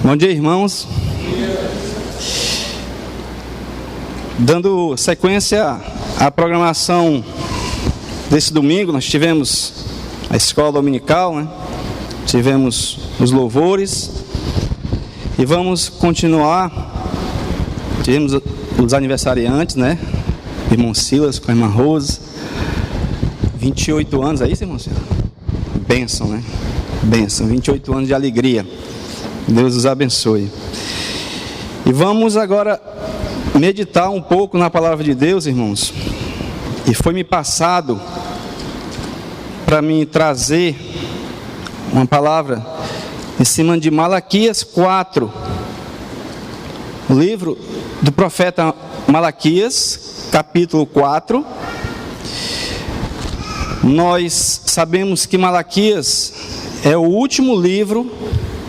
Bom dia, irmãos. Dando sequência à programação desse domingo, nós tivemos a escola dominical, né? Tivemos os louvores e vamos continuar. Tivemos os aniversariantes, né? Irmão Silas com a irmã Rose, 28 anos, é isso, irmão Silas? Bênção, né? Bênção, 28 anos de alegria. Deus os abençoe. E vamos agora meditar um pouco na palavra de Deus, irmãos. E foi me passado para me trazer uma palavra em cima de Malaquias 4, o livro do profeta Malaquias, capítulo 4. Nós sabemos que Malaquias é o último livro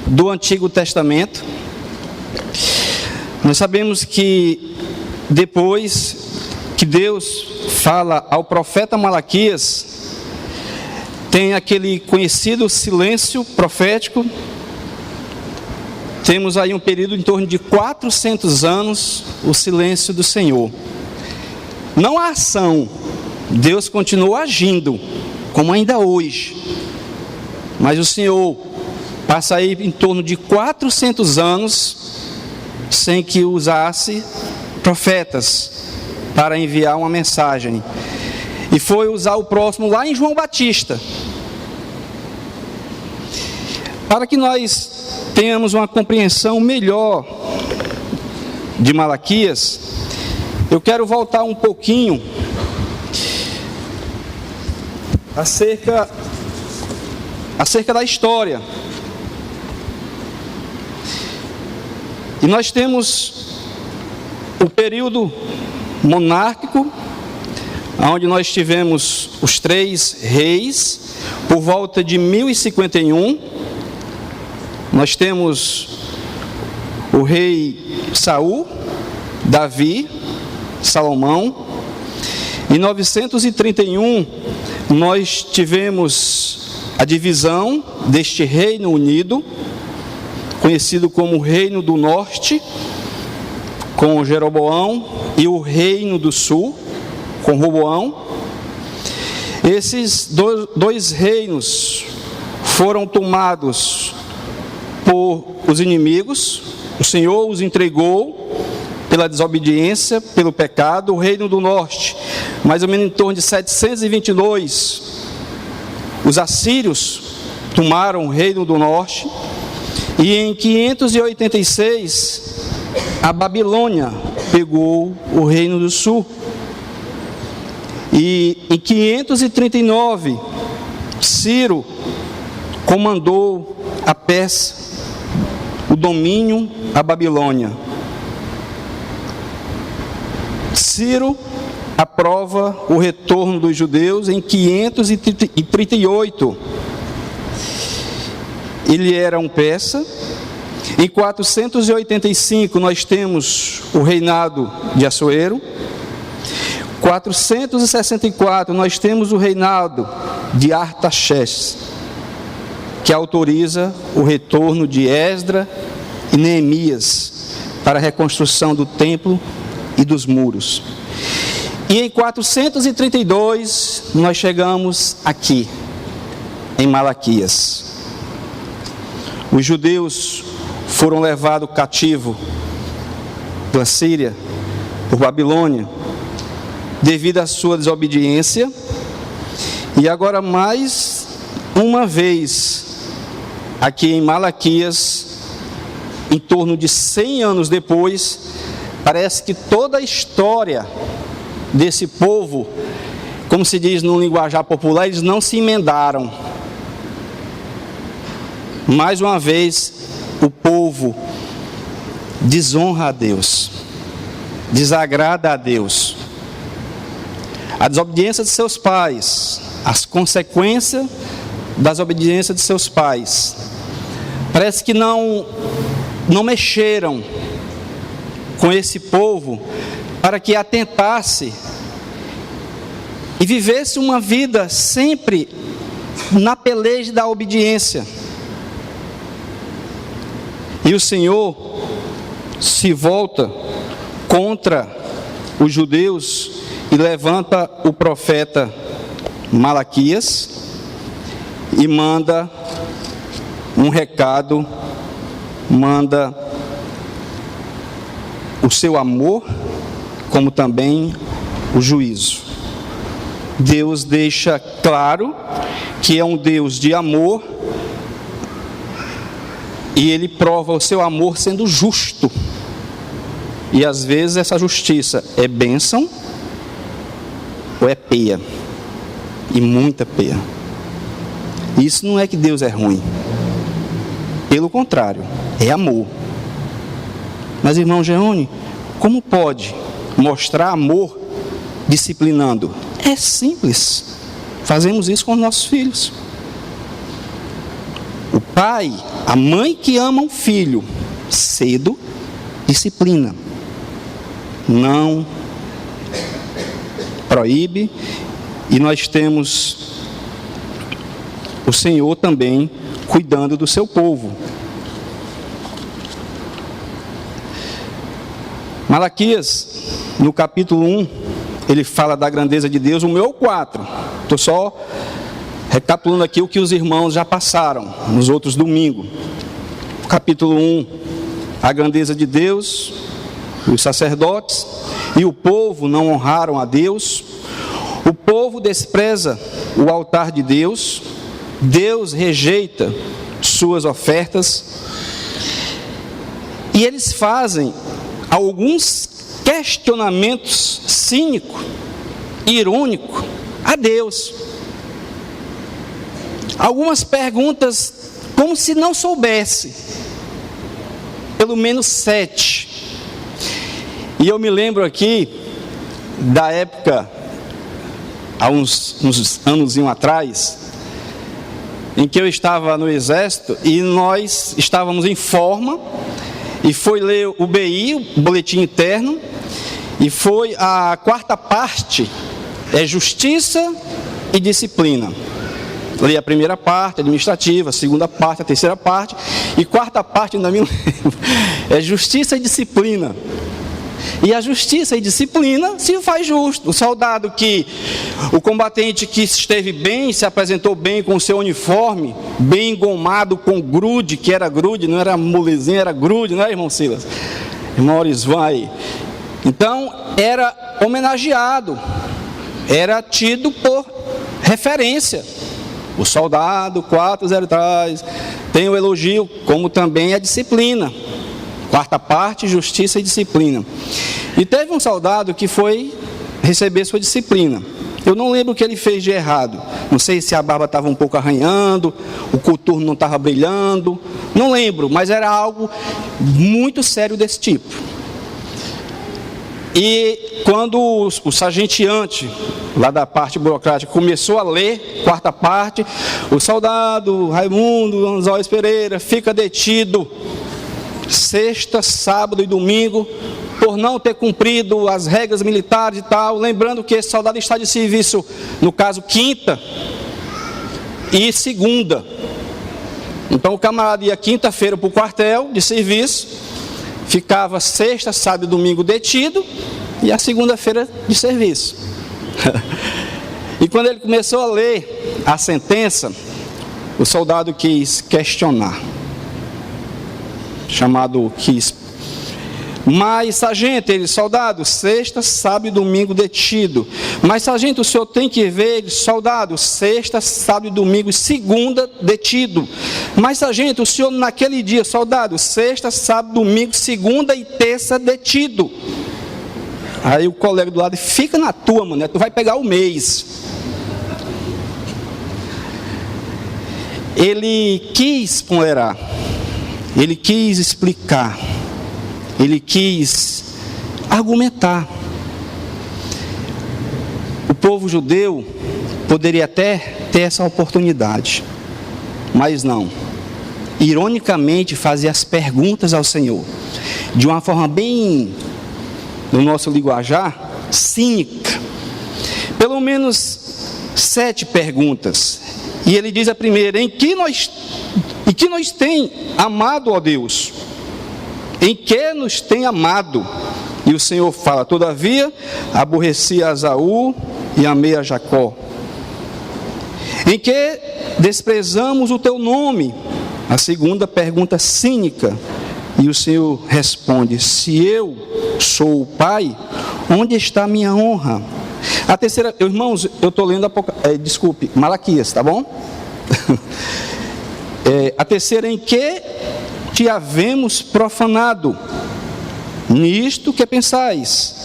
do Antigo Testamento. Nós sabemos que depois que Deus fala ao profeta Malaquias, tem aquele conhecido silêncio profético. Temos aí um período em torno de 400 anos, o silêncio do Senhor. Não há ação, Deus continua agindo, como ainda hoje. Mas o Senhor passa aí em torno de 400 anos sem que usasse profetas para enviar uma mensagem. E foi usar o próximo lá em João Batista. Para que nós tenhamos uma compreensão melhor de Malaquias, eu quero voltar um pouquinho acerca da história. E nós temos o período monárquico, onde nós tivemos os 3 reis, por volta de 1051. Nós temos o rei Saul, Davi, Salomão. Em 931, nós tivemos a divisão deste Reino Unido, conhecido como o Reino do Norte, com Jeroboão, e o Reino do Sul, com Roboão. Esses dois reinos foram tomados por os inimigos. O Senhor os entregou pela desobediência, pelo pecado. O Reino do Norte, mais ou menos em torno de 722, os assírios tomaram o Reino do Norte. E em 586, a Babilônia pegou o Reino do Sul. E em 539, Ciro comandou a Pérsia, o domínio à Babilônia. Ciro aprova o retorno dos judeus em 538. Ele era um persa. Em 485 nós temos o reinado de Assuero. 464 nós temos o reinado de Artaxerxes, que autoriza o retorno de Esdras e Neemias para a reconstrução do templo e dos muros. E em 432 nós chegamos aqui, em Malaquias. Os judeus foram levados cativo pela Síria, por Babilônia, devido à sua desobediência. E agora mais uma vez, aqui em Malaquias, em torno de 100 anos depois, parece que toda a história desse povo, como se diz no linguajar popular, eles não se emendaram. Mais uma vez, o povo desonra a Deus, desagrada a Deus. A desobediência de seus pais, as consequências da desobediência de seus pais, parece que não mexeram com esse povo para que atentasse e vivesse uma vida sempre na peleja da obediência. E o Senhor se volta contra os judeus e levanta o profeta Malaquias e manda um recado, manda o seu amor, como também o juízo. Deus deixa claro que é um Deus de amor, e Ele prova o seu amor sendo justo. E às vezes essa justiça é bênção ou é peia, e muita peia. Isso não é que Deus é ruim, pelo contrário, é amor. Mas, irmão Geone, como pode mostrar amor disciplinando? É simples, fazemos isso com os nossos filhos. O pai, a mãe que ama um filho, cedo disciplina, não proíbe. E nós temos o Senhor também cuidando do seu povo. Malaquias, no capítulo 1, ele fala da grandeza de Deus. O meu 4, estou só recapitulando aqui o que os irmãos já passaram nos outros domingos. Capítulo 1, a grandeza de Deus, os sacerdotes e o povo não honraram a Deus. O povo despreza o altar de Deus, Deus rejeita suas ofertas, e eles fazem alguns questionamentos cínicos, irônicos a Deus. Algumas perguntas como se não soubesse, pelo menos 7. E eu me lembro aqui da época, há uns anos atrás, em que eu estava no exército e nós estávamos em forma, e foi ler o BI, o Boletim Interno, e foi a 4ª parte, justiça e disciplina. Li a 1ª parte, administrativa, a 2ª parte, a 3ª parte, e 4ª parte, ainda me lembro, é justiça e disciplina. E a justiça e disciplina se faz justo. O soldado o combatente que esteve bem, se apresentou bem com o seu uniforme, bem engomado com grude, que era grude, não era molezinha, era grude, não é, irmão Silas? Irmão Orisvan aí. Então, era homenageado, era tido por referência. O soldado 403 tem o elogio, como também a disciplina. 4ª parte, justiça e disciplina. E teve um soldado que foi receber sua disciplina. Eu não lembro o que ele fez de errado. Não sei se a barba estava um pouco arranhando, o coturno não estava brilhando. Não lembro, mas era algo muito sério desse tipo. E quando o sargenteante, lá da parte burocrática, começou a ler 4ª parte, o soldado Raimundo Anzóis Pereira fica detido sexta, sábado e domingo, por não ter cumprido as regras militares e tal, lembrando que esse soldado está de serviço, no caso, quinta e segunda. Então o camarada ia quinta-feira para o quartel de serviço, ficava sexta, sábado e domingo detido, e a segunda-feira de serviço. E quando ele começou a ler a sentença, o soldado quis questionar. Mas, sargento, ele, soldado, sexta, sábado e domingo detido. Mas, sargento, o senhor tem que ver, soldado, sexta, sábado e domingo, segunda, detido. Mas, sargento, o senhor naquele dia, soldado, sexta, sábado, domingo, segunda e terça, detido. Aí o colega do lado, fica na tua, mano, tu vai pegar o mês. Ele quis ponderar. Ele quis explicar, ele quis argumentar. O povo judeu poderia até ter essa oportunidade, mas não. Ironicamente, fazia as perguntas ao Senhor, de uma forma bem, no nosso linguajar, cínica. Pelo menos 7 perguntas. E ele diz a primeira: em que nós tem amado, ó Deus? em que nos tem amado. E o Senhor fala: todavia, aborreci a Esaú e amei a Jacó. Em que desprezamos o teu nome? A segunda pergunta cínica. E o Senhor responde: se eu sou o Pai, onde está a minha honra? A terceira, irmãos, eu estou lendo Malaquias, tá bom? A terceira: em que te havemos profanado? Nisto que pensais,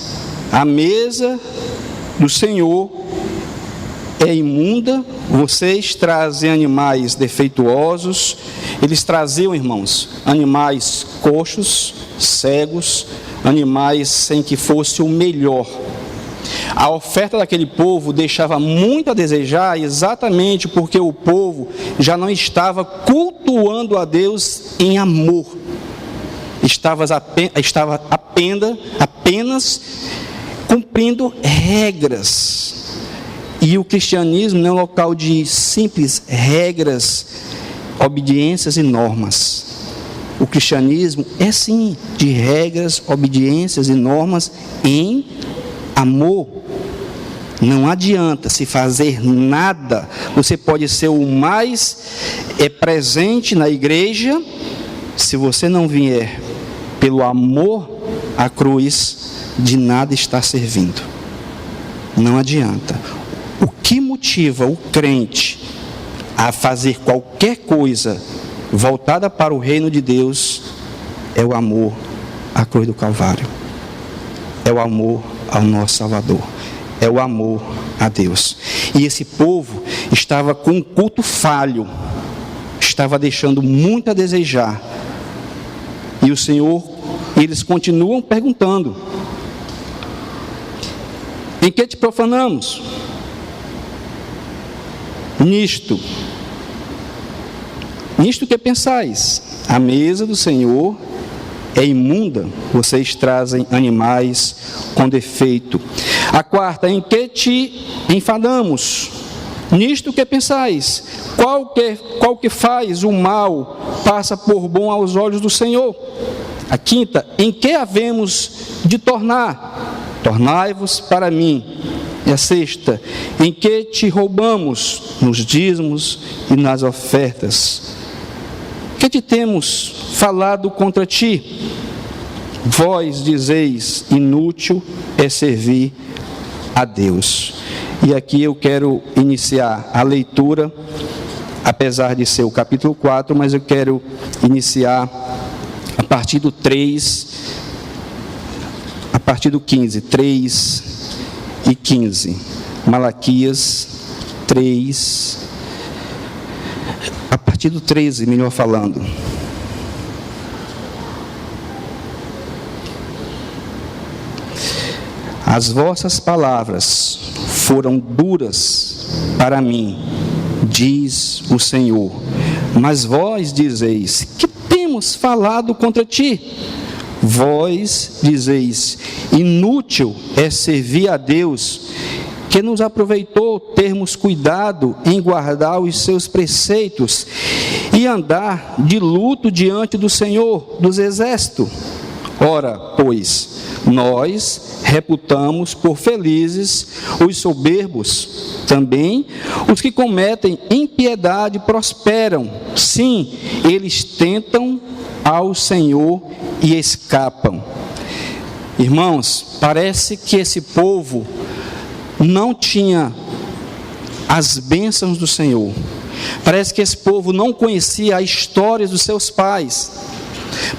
a mesa do Senhor é imunda, vocês trazem animais defeituosos. Eles traziam, irmãos, animais coxos, cegos, animais sem que fosse o melhor. A oferta daquele povo deixava muito a desejar, exatamente porque o povo já não estava cultuando a Deus em amor. Estava apenas cumprindo regras. E o cristianismo não é um local de simples regras, obediências e normas. O cristianismo é sim de regras, obediências e normas em amor. Não adianta se fazer nada. Você pode ser o mais presente na igreja, se você não vier pelo amor à cruz, de nada está servindo. Não adianta. O que motiva o crente a fazer qualquer coisa voltada para o reino de Deus é o amor à cruz do Calvário. É o amor ao nosso Salvador. É o amor a Deus. E esse povo estava com um culto falho, estava deixando muito a desejar. E o Senhor, eles continuam perguntando: em que te profanamos? Nisto que pensais, a mesa do Senhor é imunda, vocês trazem animais com defeito. A quarta: em que te enfadamos? Nisto que pensais, qual que faz o mal passa por bom aos olhos do Senhor. A quinta: em que havemos de tornar? Tornai-vos para mim. E a sexta: em que te roubamos? Nos dízimos e nas ofertas. Que te temos falado contra ti? Vós dizeis: inútil é servir a Deus. E aqui eu quero iniciar a leitura, apesar de ser o capítulo 4, mas eu quero iniciar a partir do 3, a partir do 15, 3 e 15. Malaquias 3, a partir do 13, melhor falando. As vossas palavras foram duras para mim, diz o Senhor. Mas vós dizeis: que temos falado contra ti? Vós dizeis: inútil é servir a Deus, que nos aproveitou termos cuidado em guardar os seus preceitos e andar de luto diante do Senhor dos Exércitos. Ora, pois, nós reputamos por felizes os soberbos, também os que cometem impiedade prosperam. Sim, eles tentam ao Senhor e escapam. Irmãos, parece que esse povo não tinha as bênçãos do Senhor. Parece que esse povo não conhecia a história dos seus pais.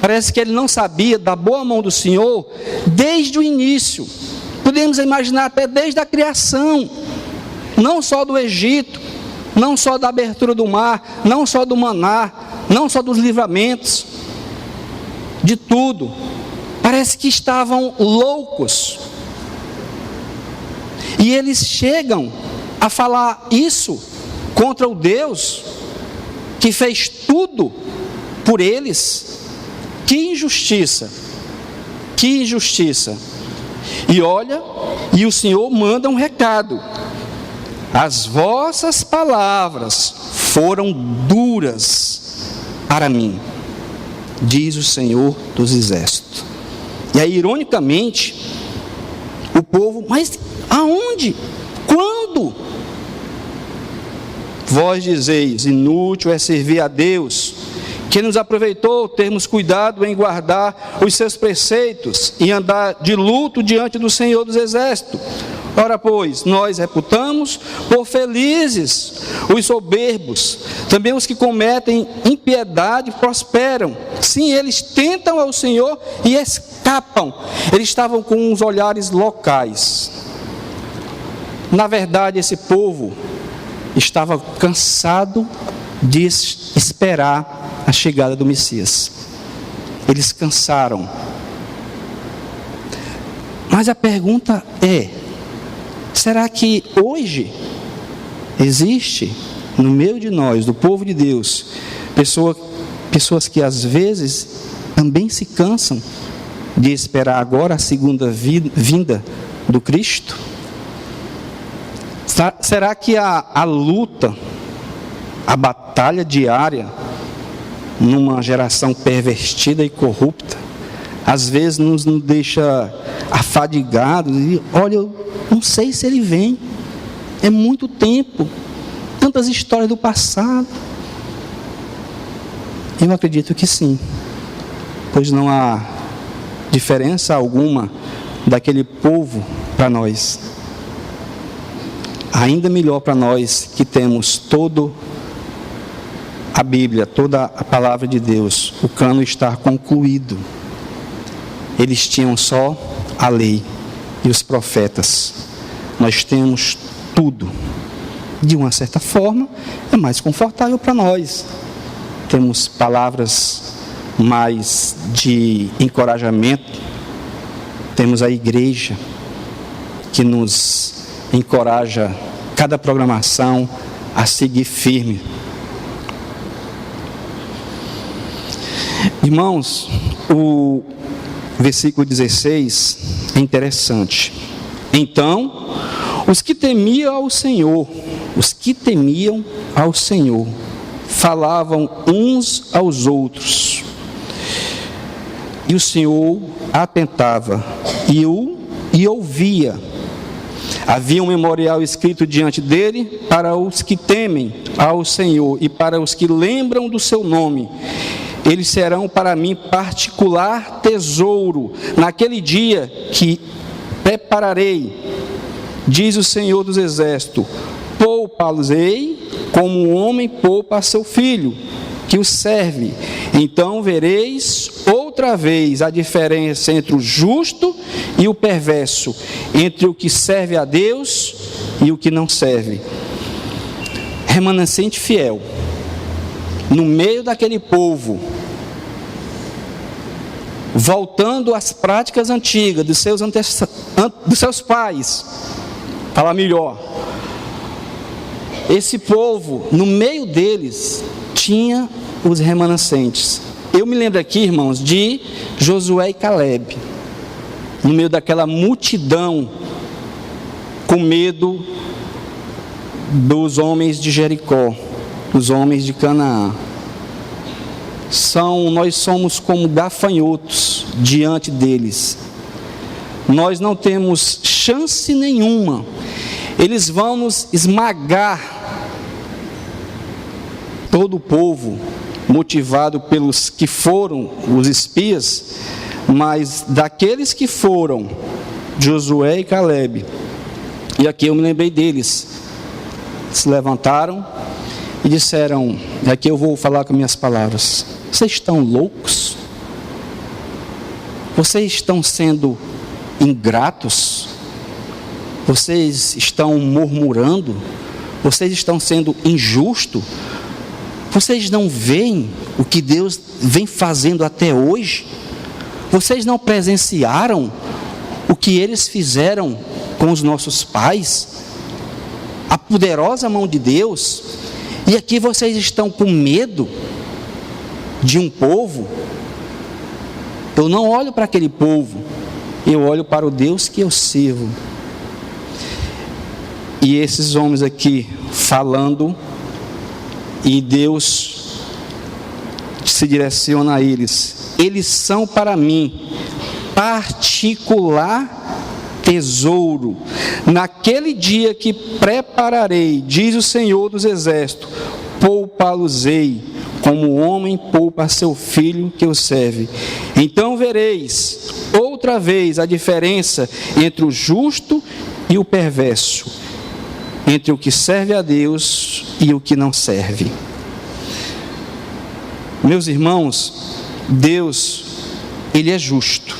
Parece que ele não sabia da boa mão do Senhor desde o início. Podemos imaginar até desde a criação, não só do Egito, não só da abertura do mar, não só do maná, não só dos livramentos, de tudo. Parece que estavam loucos. E eles chegam a falar isso contra o Deus que fez tudo por eles. Que injustiça, que injustiça. E olha, e o Senhor manda um recado: as vossas palavras foram duras para mim. diz o Senhor dos Exércitos. E aí, ironicamente, o povo, mas aonde? Quando? Vós dizeis, inútil é servir a Deus, que nos aproveitou termos cuidado em guardar os seus preceitos e andar de luto diante do Senhor dos Exércitos. Ora, pois, nós reputamos por felizes os soberbos, também os que cometem impiedade prosperam. Sim, eles tentam ao Senhor e escapam. Eles estavam com os olhares locais. Na verdade, esse povo estava cansado de esperar a chegada do Messias. Eles cansaram. Mas a pergunta é: será que hoje existe no meio de nós, do povo de Deus, pessoas que às vezes também se cansam de esperar agora a segunda vinda do Cristo? Será que a luta, a batalha diária numa geração pervertida e corrupta, às vezes nos deixa afadigados e olha, eu não sei se ele vem, é muito tempo, tantas histórias do passado? Eu acredito que sim, pois não há diferença alguma daquele povo para nós. Ainda melhor para nós que temos toda a Bíblia, toda a palavra de Deus, o cano está concluído. Eles tinham só a lei e os profetas. Nós temos tudo. De uma certa forma, é mais confortável para nós. Temos palavras mais de encorajamento. Temos a igreja que nos encoraja cada programação a seguir firme. Irmãos, o versículo 16 é interessante. Então, os que temiam ao Senhor, falavam uns aos outros, e o Senhor atentava e ouvia. Havia um memorial escrito diante dele para os que temem ao Senhor e para os que lembram do seu nome. Eles serão para mim particular tesouro naquele dia que prepararei, diz o Senhor dos Exércitos. Poupá-los-ei como um homem poupa a seu filho, que o serve. Então vereis outra vez a diferença entre o justo e o perverso, entre o que serve a Deus e o que não serve. Remanescente fiel, no meio daquele povo, voltando às práticas antigas dos seus pais, falar melhor, esse povo, no meio deles, tinha os remanescentes. Eu me lembro aqui, irmãos, de Josué e Caleb, no meio daquela multidão, com medo dos homens de Jericó, os homens de Canaã. Nós somos como gafanhotos diante deles. Nós não temos chance nenhuma. Eles vão nos esmagar. Todo o povo, motivado pelos que foram os espias, mas daqueles que foram, Josué e Caleb, e aqui eu me lembrei deles, se levantaram e disseram, aqui eu vou falar com minhas palavras: vocês estão loucos? Vocês estão sendo ingratos? Vocês estão murmurando? Vocês estão sendo injustos? Vocês não veem o que Deus vem fazendo até hoje? Vocês não presenciaram o que eles fizeram com os nossos pais? A poderosa mão de Deus? E aqui vocês estão com medo de um povo? Eu não olho para aquele povo, eu olho para o Deus que eu sirvo. E esses homens aqui falando, e Deus se direciona a eles. Eles são para mim particular tesouro. Naquele dia que prepararei, diz o Senhor dos Exércitos, poupá-los-ei, como o homem poupa seu filho que o serve. Então vereis outra vez a diferença entre o justo e o perverso, entre o que serve a Deus e o que não serve. Meus irmãos, Deus, Ele é justo.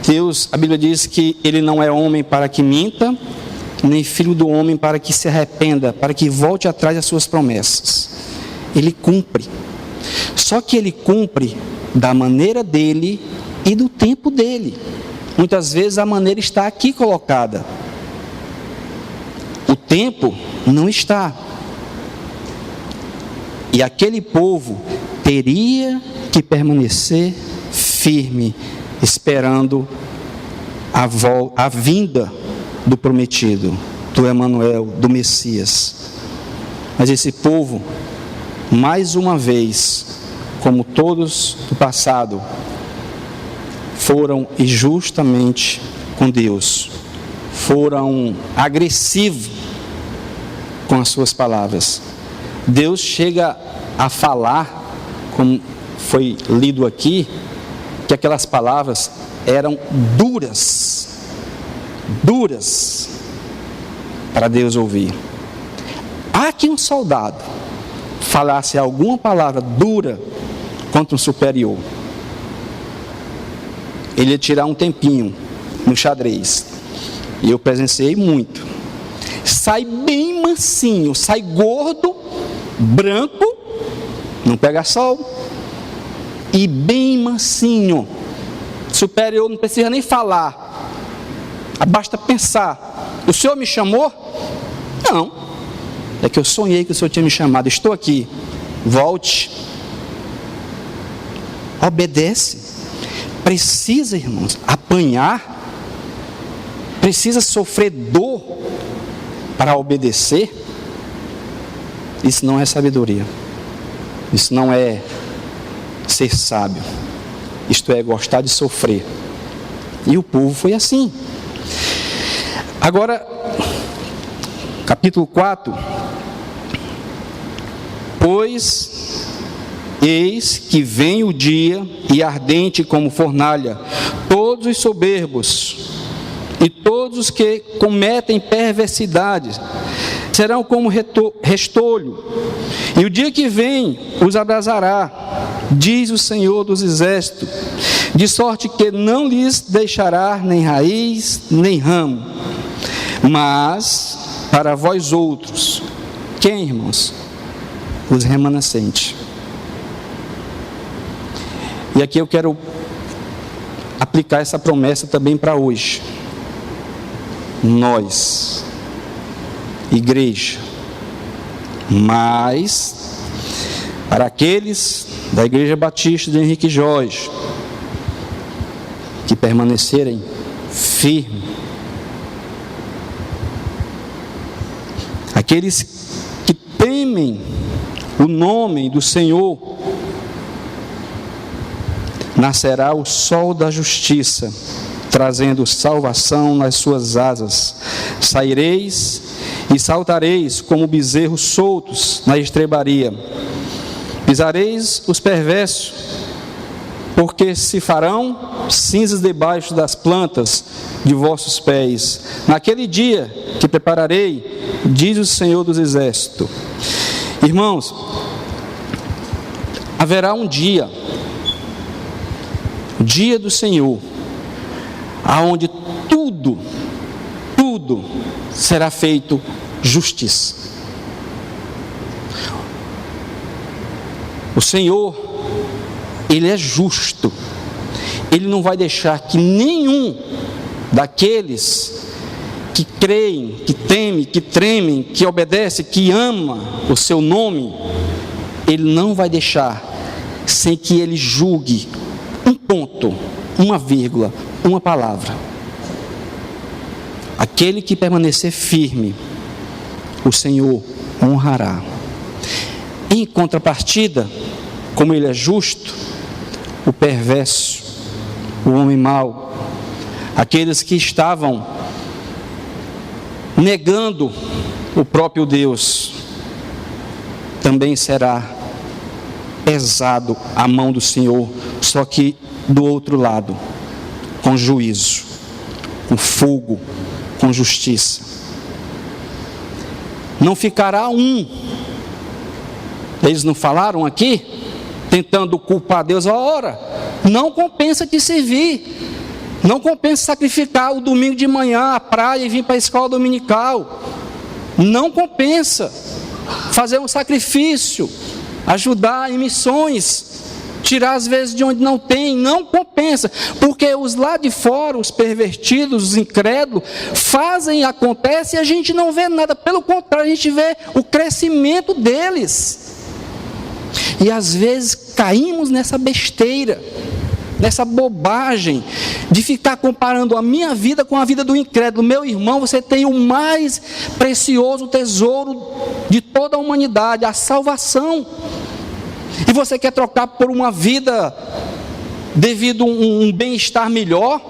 Deus, a Bíblia diz que Ele não é homem para que minta, nem filho do homem para que se arrependa, para que volte atrás das suas promessas. Ele cumpre. Só que Ele cumpre da maneira dEle e do tempo dEle. Muitas vezes a maneira está aqui colocada. O tempo não está. E aquele povo teria que permanecer firme, esperando a vinda do prometido, do Emanuel, do Messias. Mas esse povo, mais uma vez, como todos do passado, foram injustamente com Deus, foram agressivos com as suas palavras. Deus chega a falar, como foi lido aqui, que aquelas palavras eram duras para Deus ouvir. Há que um soldado falasse alguma palavra dura contra um superior, ele ia tirar um tempinho no xadrez. E eu presenciei muito. Sai bem mansinho, sai gordo, branco, não pega sol, e bem mansinho. Superior não precisa nem falar, basta pensar: o senhor me chamou? Não, é que eu sonhei que o senhor tinha me chamado, estou aqui, volte. Obedece. Precisa, irmãos, apanhar, precisa sofrer dor para obedecer. Isso não é sabedoria, isso não é ser sábio, isto é gostar de sofrer. E o povo foi assim. Agora, capítulo 4: pois eis que vem o dia, e ardente como fornalha, todos os soberbos e todos os que cometem perversidades serão como restolho, e o dia que vem os abrasará, diz o Senhor dos Exércitos, de sorte que não lhes deixará nem raiz, nem ramo. Mas para vós outros, quem, irmãos? Os remanescentes. E aqui eu quero aplicar essa promessa também para hoje. Nós, igreja, mas para aqueles da Igreja Batista de Henrique Jorge que permanecerem firmes, aqueles que temem o nome do Senhor, nascerá o sol da justiça, trazendo salvação nas suas asas. Saireis e saltareis como bezerros soltos na estrebaria. Pisareis os perversos, porque se farão cinzas debaixo das plantas de vossos pés. Naquele dia que prepararei, diz o Senhor dos Exércitos. Irmãos, haverá um dia, o dia do Senhor, aonde tudo será feito justiça. O Senhor, Ele é justo. Ele não vai deixar que nenhum daqueles que creem, que temem, que tremem, que obedecem, que ama o seu nome, Ele não vai deixar sem que Ele julgue um ponto, uma vírgula, uma palavra. Aquele que permanecer firme, o Senhor honrará. Em contrapartida, como ele é justo, o perverso, o homem mau, aqueles que estavam negando o próprio Deus, também será pesado a mão do Senhor, só que do outro lado, com juízo, com fogo, com justiça. Não ficará um. Eles não falaram aqui, tentando culpar Deus. Ora, não compensa te servir, não compensa sacrificar o domingo de manhã, a praia e vir para a escola dominical. Não compensa fazer um sacrifício, ajudar em missões, tirar às vezes de onde não tem. Não compensa, porque os lá de fora, os pervertidos, os incrédulos, fazem, acontece e a gente não vê nada. Pelo contrário, a gente vê o crescimento deles. E às vezes caímos nessa besteira, nessa bobagem de ficar comparando a minha vida com a vida do incrédulo. Meu irmão, você tem o mais precioso tesouro de toda a humanidade, a salvação. E você quer trocar por uma vida devido a um bem-estar melhor?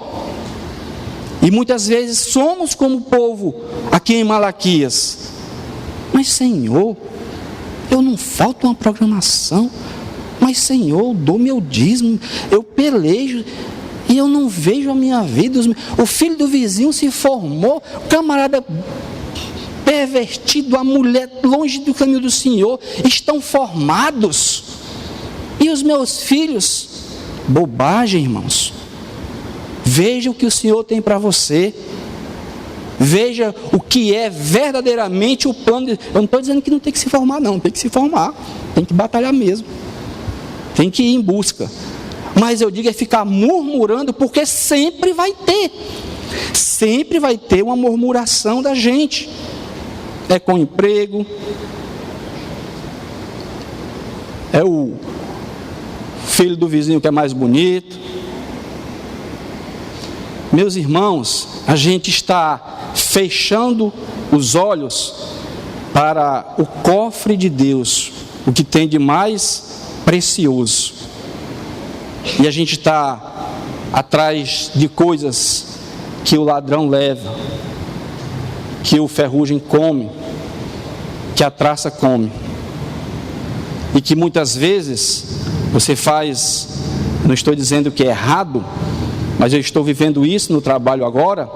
E muitas vezes somos como o povo aqui em Malaquias. Mas Senhor, eu não falto uma programação. Mas Senhor, eu dou meu dízimo, eu pelejo e eu não vejo a minha vida. O filho do vizinho se formou, o camarada pervertido, a mulher longe do caminho do Senhor, estão formados. E os meus filhos? Bobagem, irmãos. Veja o que o Senhor tem para você. Veja o que é verdadeiramente o plano. Eu não estou dizendo que não tem que se formar, não. Tem que se formar. Tem que batalhar mesmo. Tem que ir em busca. Mas eu digo é ficar murmurando, porque sempre vai ter. Sempre vai ter uma murmuração da gente. É com emprego. É o filho do vizinho que é mais bonito. Meus irmãos, a gente está fechando os olhos para o cofre de Deus, o que tem de mais precioso. E a gente está atrás de coisas que o ladrão leva, que o ferrugem come, que a traça come. E que muitas vezes você faz, não estou dizendo que é errado, mas eu estou vivendo isso no trabalho agora.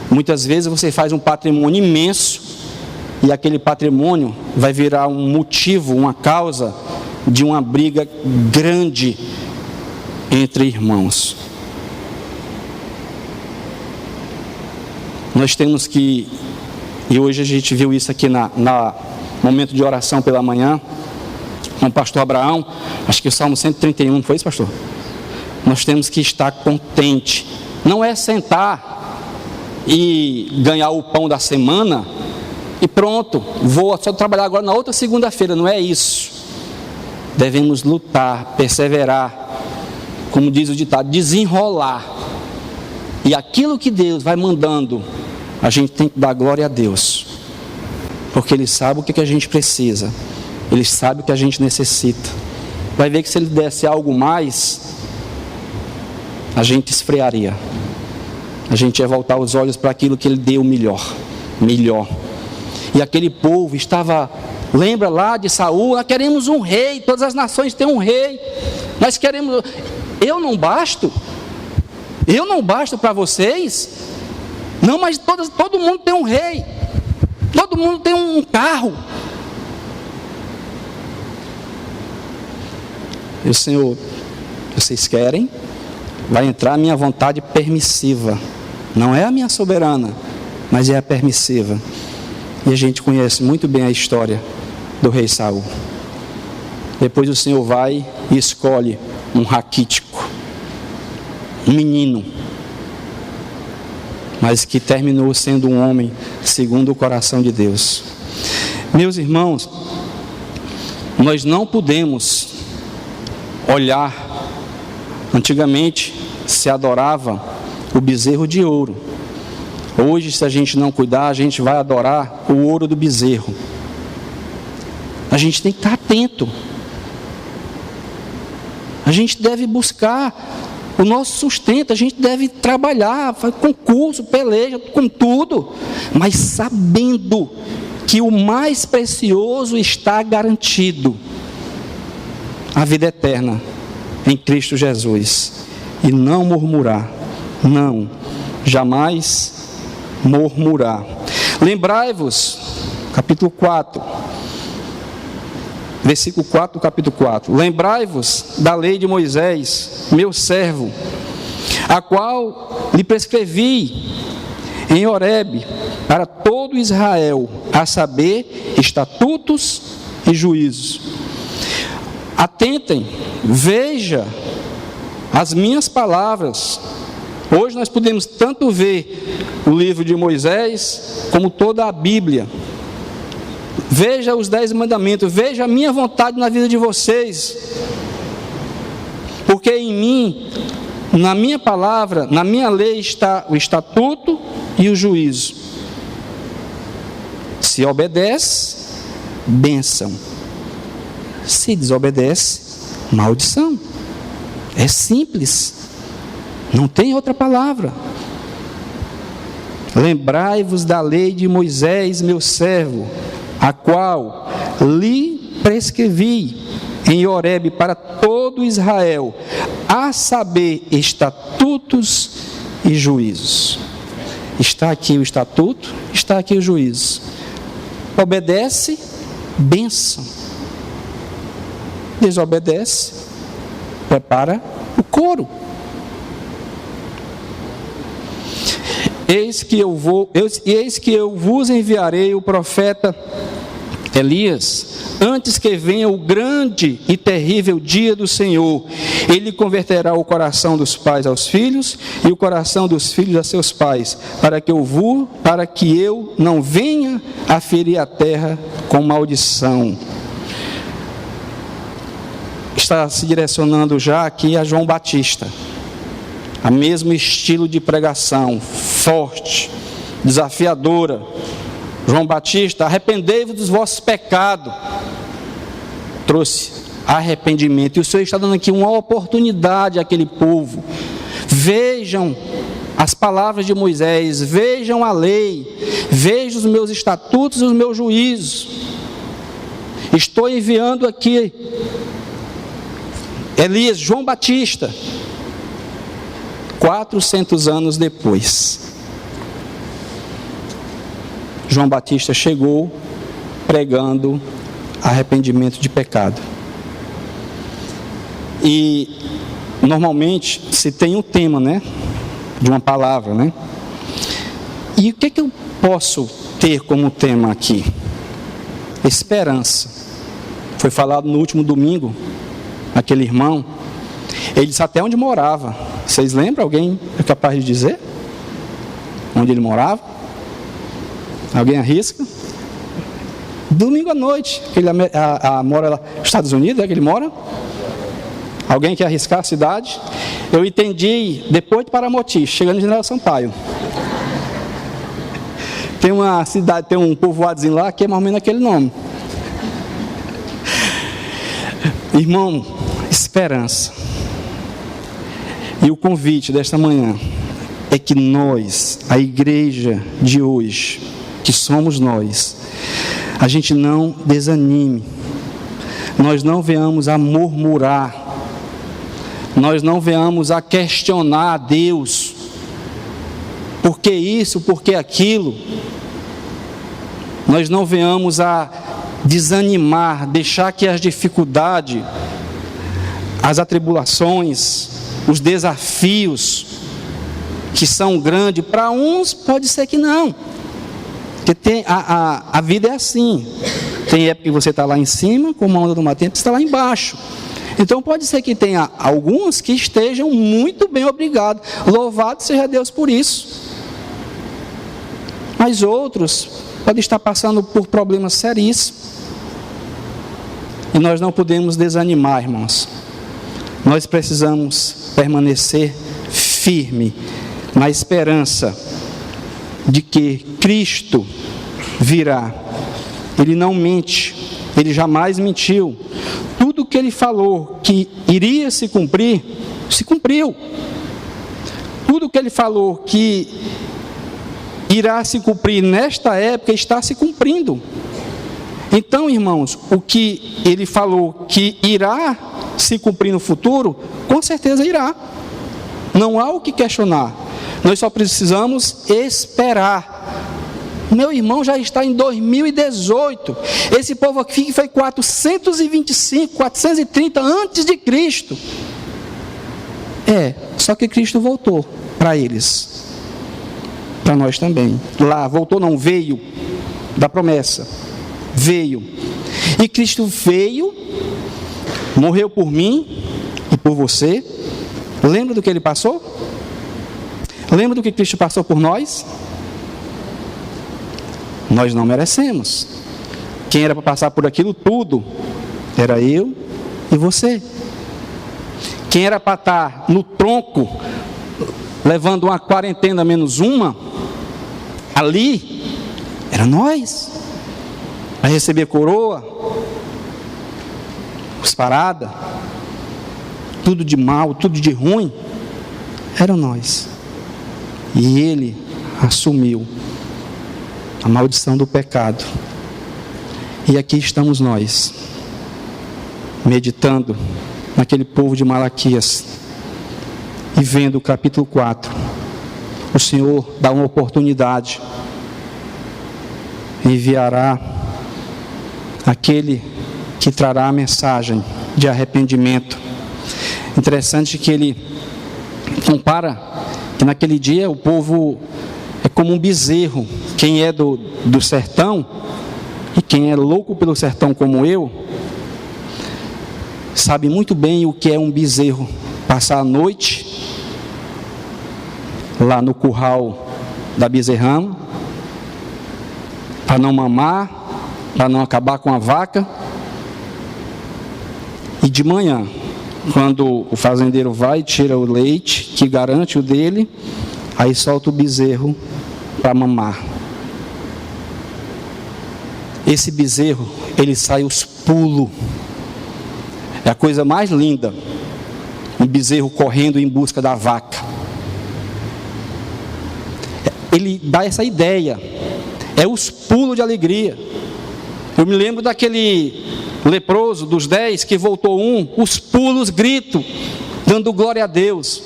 Muitas vezes você faz um patrimônio imenso e aquele patrimônio vai virar um motivo, uma causa de uma briga grande entre irmãos. Nós temos que, e hoje a gente viu isso aqui na momento de oração pela manhã, com o pastor Abraão, acho que o Salmo 131, não foi isso, pastor? Nós temos que estar contente. Não é sentar e ganhar o pão da semana e pronto, vou só trabalhar agora na outra segunda-feira. Não é isso. Devemos lutar, perseverar, como diz o ditado, desenrolar. E aquilo que Deus vai mandando, a gente tem que dar glória a Deus, porque Ele sabe o que a gente precisa, Ele sabe o que a gente necessita. Vai ver que se Ele desse algo mais, a gente esfriaria, a gente ia voltar os olhos para aquilo que Ele deu melhor. E aquele povo estava, lembra lá de Saul, nós queremos um rei, todas as nações têm um rei, nós queremos, eu não basto para vocês? Não, mas todo mundo tem um rei, todo mundo tem um carro. E o Senhor, vocês querem? Vai entrar a minha vontade permissiva, não é a minha soberana, mas é a permissiva. E a gente conhece muito bem a história do rei Saul. Depois o Senhor vai e escolhe um raquítico, um menino, mas que terminou sendo um homem segundo o coração de Deus. Meus irmãos, nós não podemos olhar. Antigamente se adorava o bezerro de ouro. Hoje, se a gente não cuidar, a gente vai adorar o ouro do bezerro. A gente tem que estar atento. A gente deve buscar o nosso sustento, a gente deve trabalhar, fazer concurso, peleja, com tudo, mas sabendo que o mais precioso está garantido, a vida eterna em Cristo Jesus. E não murmurar, não, jamais murmurar. Lembrai-vos, capítulo 4, versículo 4 do capítulo 4. Lembrai-vos da lei de Moisés, meu servo, a qual lhe prescrevi em Horebe para todo Israel, a saber, estatutos e juízos. Atentem, veja as minhas palavras. Hoje nós podemos tanto ver o livro de Moisés, como toda a Bíblia. Veja os 10 mandamentos, veja a minha vontade na vida de vocês. Porque em mim, na minha palavra, na minha lei está o estatuto e o juízo. Se obedece, bênção. Se desobedece, maldição. É simples, não tem outra palavra. Lembrai-vos da lei de Moisés, meu servo, a qual lhe prescrevi em Horebe para todo Israel, a saber, estatutos e juízos. Está aqui o estatuto, está aqui o juízo. Obedece, bênção. Desobedece, prepara o couro. Eis que eu vos enviarei o profeta Elias, antes que venha o grande e terrível dia do Senhor. Ele converterá o coração dos pais aos filhos e o coração dos filhos a seus pais, para que eu não venha a ferir a terra com maldição. Está se direcionando já aqui a João Batista. A mesmo estilo de pregação, forte, desafiadora. João Batista, arrependei-vos dos vossos pecados. Trouxe arrependimento. E o Senhor está dando aqui uma oportunidade àquele povo. Vejam as palavras de Moisés, vejam a lei, vejam os meus estatutos e os meus juízos. Estou enviando aqui Elias, João Batista, 400 anos depois. João Batista chegou pregando arrependimento de pecado. E normalmente se tem um tema, né? De uma palavra, né? E o que eu posso ter como tema aqui? Esperança. Foi falado no último domingo, aquele irmão, ele disse até onde morava. Vocês lembram? Alguém é capaz de dizer? Onde ele morava? Alguém arrisca? Domingo à noite, ele mora lá nos Estados Unidos, é que ele mora? Alguém quer arriscar a cidade? Eu entendi depois de Paramoti, chegando em General Sampaio. Tem uma cidade, tem um povoadozinho lá que é mais ou menos aquele nome. Irmão, esperança. E o convite desta manhã é que nós, a igreja de hoje, que somos nós, a gente não desanime, nós não venhamos a murmurar, nós não venhamos a questionar a Deus, por que isso, por que aquilo, nós não venhamos a desanimar, deixar que as dificuldades, as atribulações, os desafios que são grandes, para uns pode ser que não, porque a vida é assim, tem época que você está lá em cima, como a onda do mar, tem época que você está lá embaixo. Então pode ser que tenha alguns que estejam muito bem, obrigado, louvado seja Deus por isso, mas outros podem estar passando por problemas seríssimos, e nós não podemos desanimar, irmãos. Nós precisamos permanecer firme na esperança de que Cristo virá. Ele não mente, Ele jamais mentiu. Tudo tudo que ele falou que iria se cumprir, se cumpriu. Tudo que ele falou que irá se cumprir nesta época está se cumprindo. Então, irmãos, o que ele falou que irá se cumprir no futuro, com certeza irá. Não há o que questionar. Nós só precisamos esperar. Meu irmão, já está em 2018. Esse povo aqui foi 425, 430 antes de Cristo. Só que Cristo voltou para eles. Para nós também. Lá, voltou não, veio da promessa. Veio. E Cristo veio, morreu por mim e por você. Lembra do que ele passou? Lembra do que Cristo passou por nós? Nós não merecemos. Quem era para passar por aquilo tudo era eu e você. Quem era para estar no tronco, levando uma quarentena menos uma, ali, era nós. A receber coroa, parada, tudo de mal, tudo de ruim, eram nós. E ele assumiu a maldição do pecado. E aqui estamos nós, meditando naquele povo de Malaquias e vendo o capítulo 4. O Senhor dá uma oportunidade, enviará aquele que trará a mensagem de arrependimento. Interessante que ele compara que naquele dia o povo é como um bezerro. Quem é do sertão, e quem é louco pelo sertão como eu, sabe muito bem o que é um bezerro. Passar a noite lá no curral da bezerrama, para não mamar, para não acabar com a vaca. E de manhã, quando o fazendeiro vai e tira o leite, que garante o dele, aí solta o bezerro para mamar. Esse bezerro, ele sai aos pulos. É a coisa mais linda. Um bezerro correndo em busca da vaca. Ele dá essa ideia. É os pulos de alegria. Eu me lembro daquele leproso dos 10 que voltou os pulos, grito, dando glória a Deus.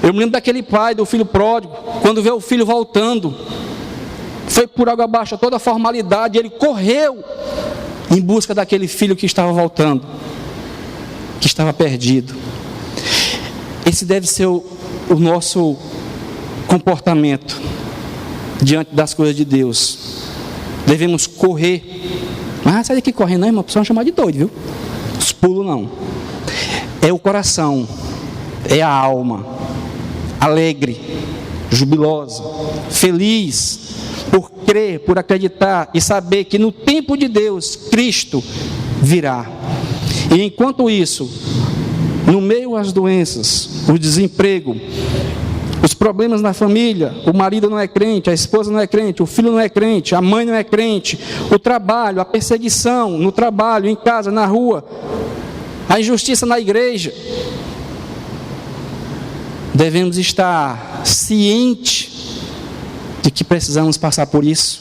Eu me lembro daquele pai do filho pródigo, quando vê o filho voltando, foi por água abaixo toda a formalidade, ele correu em busca daquele filho que estava voltando, que estava perdido. Esse deve ser o nosso comportamento diante das coisas de Deus. Devemos correr. Mas sai daqui correndo, não, irmão, pessoal chamar de doido, viu? Os pulos não. É o coração, é a alma, alegre, jubilosa, feliz, por crer, por acreditar e saber que no tempo de Deus, Cristo virá. E enquanto isso, no meio às doenças, o desemprego, os problemas na família, o marido não é crente, a esposa não é crente, o filho não é crente, a mãe não é crente, o trabalho, a perseguição no trabalho, em casa, na rua, a injustiça na igreja, devemos estar cientes de que precisamos passar por isso,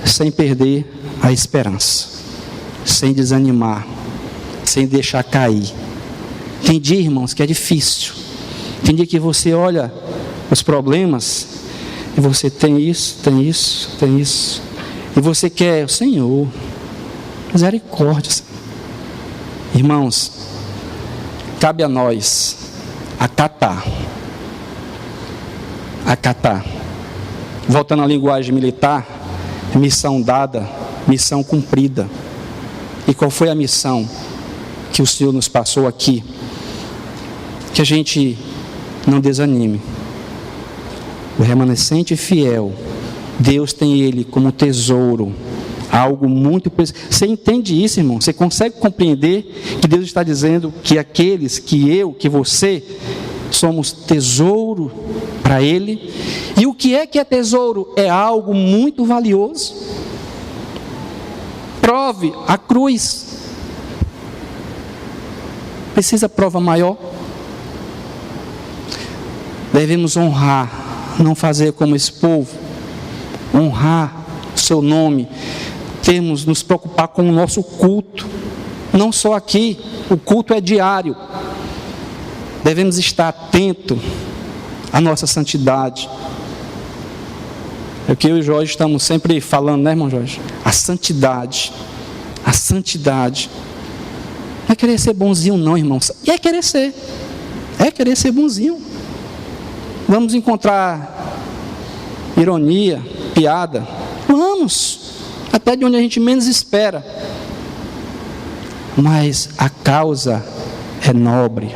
sem perder a esperança, sem desanimar, sem deixar cair. Tem dia, irmãos, que é difícil. Tem dia que você olha os problemas e você tem isso, tem isso, tem isso, e você quer, Senhor, misericórdia. Irmãos, cabe a nós acatar. Voltando à linguagem militar, missão dada, missão cumprida. E qual foi a missão que o Senhor nos passou aqui? Que a gente não desanime. O remanescente fiel, Deus tem ele como tesouro, algo muito precioso. Você entende isso, irmão? Você consegue compreender que Deus está dizendo que aqueles, que eu, que você, somos tesouro para Ele? E o que é tesouro? É algo muito valioso. Prove a cruz. Precisa prova maior? Devemos honrar, não fazer como esse povo, honrar o seu nome, temos nos preocupar com o nosso culto, não só aqui, o culto é diário, devemos estar atentos à nossa santidade. É o que eu e o Jorge estamos sempre falando, né, irmão Jorge? A santidade, não é querer ser bonzinho não, irmão, é querer ser bonzinho. Vamos encontrar ironia, piada, vamos, até de onde a gente menos espera, mas a causa é nobre,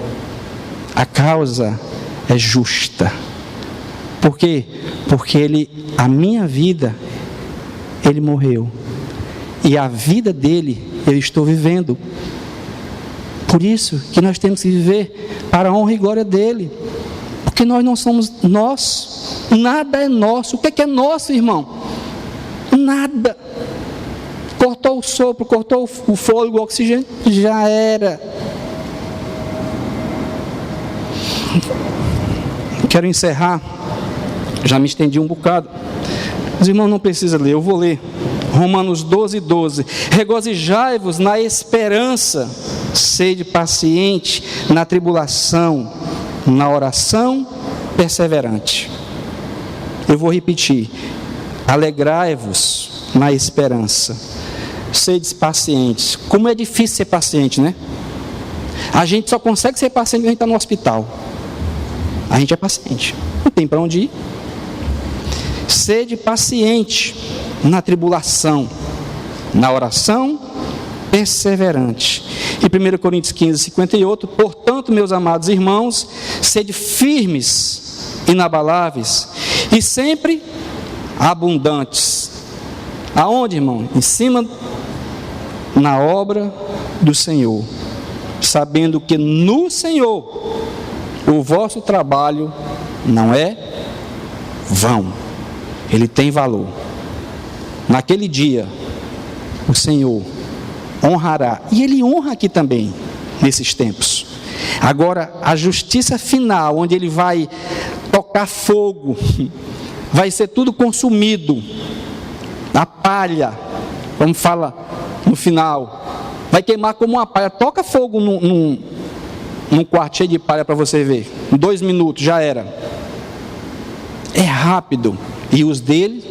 a causa é justa. Por quê? Porque a minha vida, ele morreu, e a vida dele eu estou vivendo. Por isso que nós temos que viver para a honra e glória dele, porque nós não somos nós, nada é nosso. O que é nosso, irmão? Nada. Cortou o sopro, cortou o fôlego, o oxigênio, já era. Quero encerrar, já me estendi um bocado. Os irmãos não precisam ler, eu vou ler. Romanos 12:12. Regozijai-vos na esperança, sede paciente na tribulação, na oração perseverante. Eu vou repetir. Alegrai-vos na esperança, sede pacientes. Como é difícil ser paciente, né? A gente só consegue ser paciente quando a gente está no hospital. A gente é paciente, não tem para onde ir. Sede paciente na tribulação, na oração perseverante. E 1 Coríntios 15:58, portanto, meus amados irmãos, sede firmes, inabaláveis e sempre abundantes. Aonde, irmão? Em cima, na obra do Senhor, sabendo que no Senhor o vosso trabalho não é vão, ele tem valor. Naquele dia, o Senhor honrará, e ele honra aqui também, nesses tempos. Agora, a justiça final, onde ele vai tocar fogo, vai ser tudo consumido, a palha, como fala no final, vai queimar como uma palha. Toca fogo num quarto cheio de palha para você ver, em 2 minutos já era. É rápido, e os dele,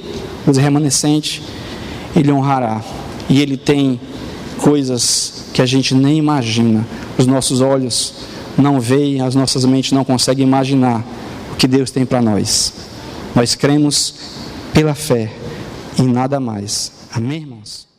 os remanescentes, ele honrará, e ele tem coisas que a gente nem imagina, os nossos olhos não veem, as nossas mentes não conseguem imaginar o que Deus tem para nós. Nós cremos pela fé e nada mais. Amém, irmãos?